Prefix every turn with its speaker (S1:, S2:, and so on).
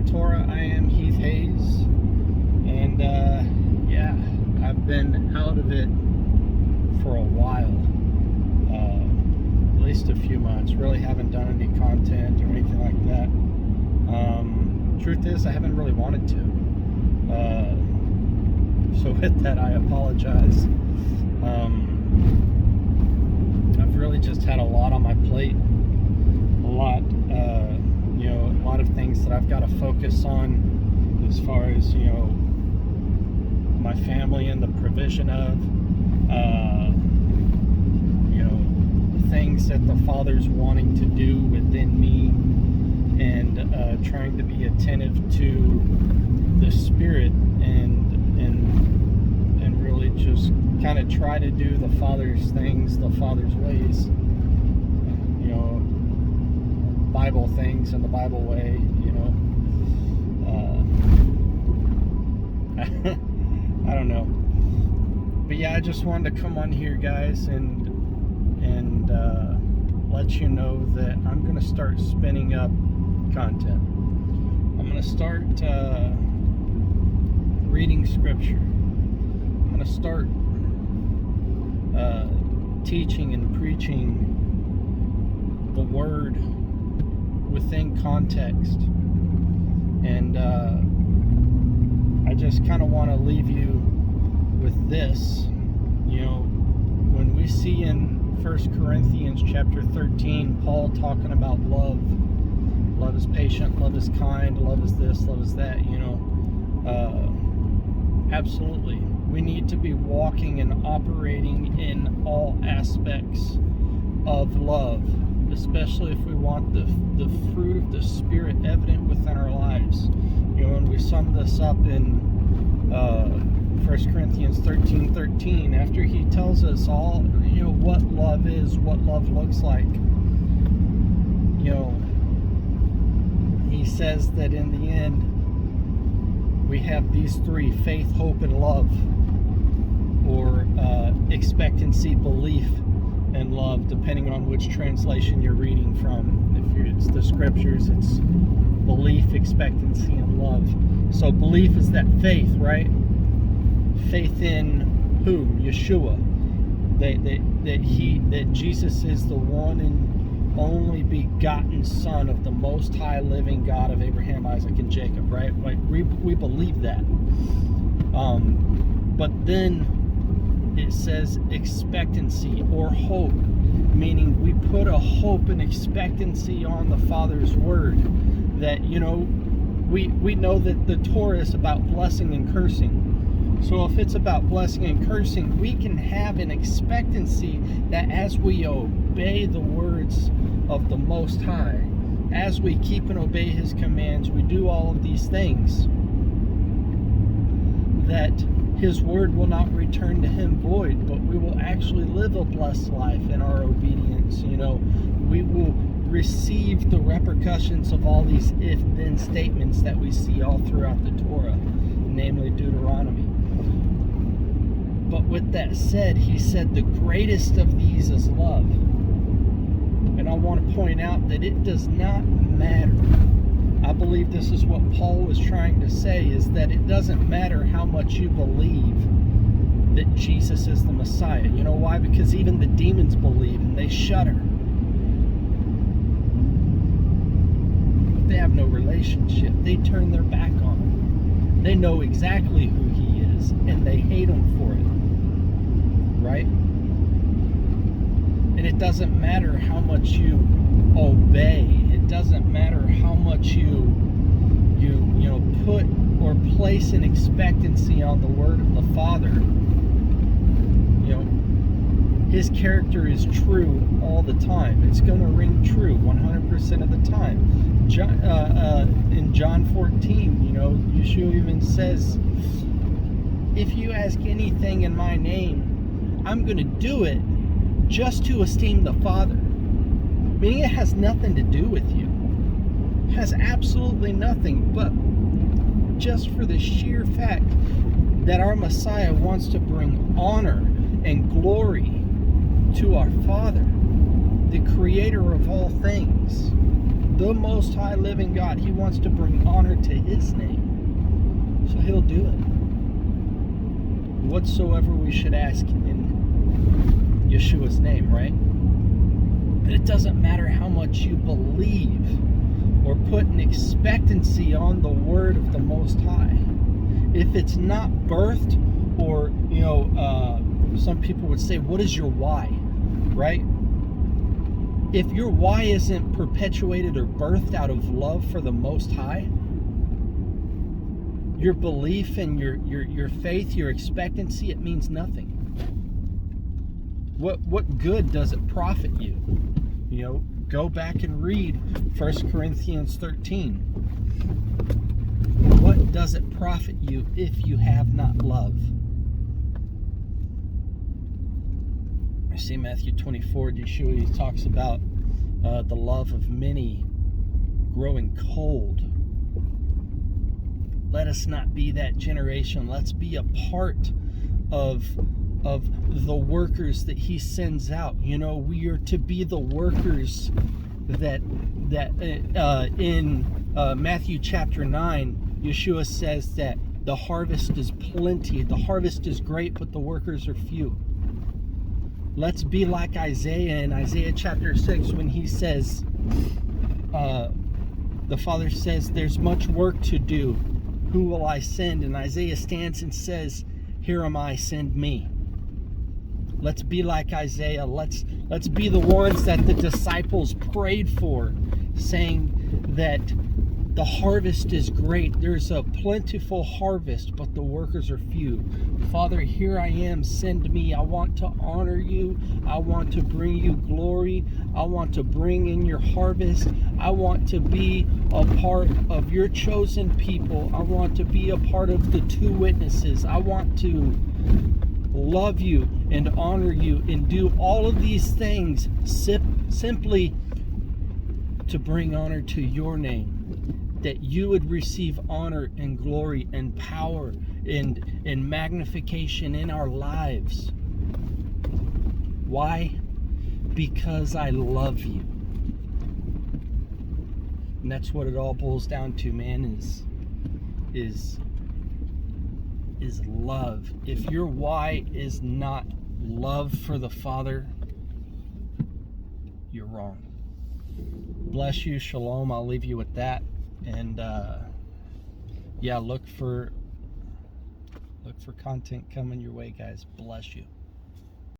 S1: Daily Torah. I am Heath Hayes, and I've been out of it for a while, at least a few months. Really haven't done any content or anything like that. Truth is, I haven't really wanted to. So with that, I apologize. I've really just had a lot on my plate, a lot of things that I've got to focus on as far as, my family and the provision of, things that the Father's wanting to do within me, and trying to be attentive to the Spirit and really just kind of try to do the Father's things, the Father's ways, Bible things in the Bible way, I don't know. But yeah, I just wanted to come on here, guys, and let you know that I'm going to start spinning up content. I'm going to start reading scripture. I'm going to start teaching and preaching the word within context. And I just kind of want to leave you with this. When we see in 1 Corinthians chapter 13, Paul talking about love. Love is patient, love is kind, love is this, love is that, absolutely. We need to be walking and operating in all aspects of love, especially if we want the fruit of the Spirit evident within our lives. And we sum this up in 1 Corinthians 13:13, after he tells us all, what love is, what love looks like. He says that in the end, we have these three: faith, hope, and love, or expectancy, belief, and love, depending on which translation you're reading from. If it's the scriptures, it's belief, expectancy, and love. So belief is that faith, right? Faith in whom? Yeshua. That Jesus is the one and only begotten Son of the Most High living God of Abraham, Isaac, and Jacob, right? Like we believe that. But then it says expectancy or hope, meaning we put a hope and expectancy on the Father's word. That, we know that the Torah is about blessing and cursing. So if it's about blessing and cursing, we can have an expectancy that as we obey the words of the Most High, as we keep and obey His commands, we do all of these things, that His word will not return to Him void, but we will actually live a blessed life in our obedience. We will receive the repercussions of all these if-then statements that we see all throughout the Torah, namely Deuteronomy. But with that said, he said the greatest of these is love. And I want to point out that it does not matter. I believe this is what Paul was trying to say, is that it doesn't matter how much you believe that Jesus is the Messiah. You know why? Because even the demons believe and they shudder. But they have no relationship. They turn their back on him. They know exactly who he is, and they hate him for it. Right? And it doesn't matter how much you obey. It doesn't matter how much you put or place an expectancy on the word of the Father. His character is true all the time. It's going to ring true 100% of the time. In John 14, Yeshua even says, if you ask anything in my name, I'm going to do it just to esteem the Father. Meaning it has nothing to do with you. It has absolutely nothing, but just for the sheer fact that our Messiah wants to bring honor and glory to our Father, the Creator of all things, the Most High living God. He wants to bring honor to His name. So He'll do it. Whatsoever we should ask in Yeshua's name, right? But it doesn't matter how much you believe or put an expectancy on the word of the Most High. If it's not birthed, or, some people would say, what is your why, right? If your why isn't perpetuated or birthed out of love for the Most High, your belief and your faith, your expectancy, it means nothing. What good does it profit you? Go back and read 1 Corinthians 13. What does it profit you if you have not love? I see Matthew 24, Yeshua, he talks about the love of many growing cold. Let us not be that generation. Let's be a part of the workers that He sends out. We are to be the workers that in Matthew chapter 9, Yeshua says that the harvest is plenty, the harvest is great, but the workers are few. Let's be like Isaiah in Isaiah chapter 6 when he says, the Father says, there's much work to do. Who will I send? And Isaiah stands and says, here am I, send me. Let's be like Isaiah. Let's be the ones that the disciples prayed for, saying that the harvest is great. There's a plentiful harvest, but the workers are few. Father, here I am. Send me. I want to honor you. I want to bring you glory. I want to bring in your harvest. I want to be a part of your chosen people. I want to be a part of the two witnesses. I want to love you and honor you and do all of these things simply to bring honor to your name. That you would receive honor and glory and power and magnification in our lives. Why? Because I love you. And that's what it all boils down to, man, is love. If your why is not love for the Father, you're wrong. Bless you. Shalom. I'll leave you with that. And look for content coming your way, guys. Bless you.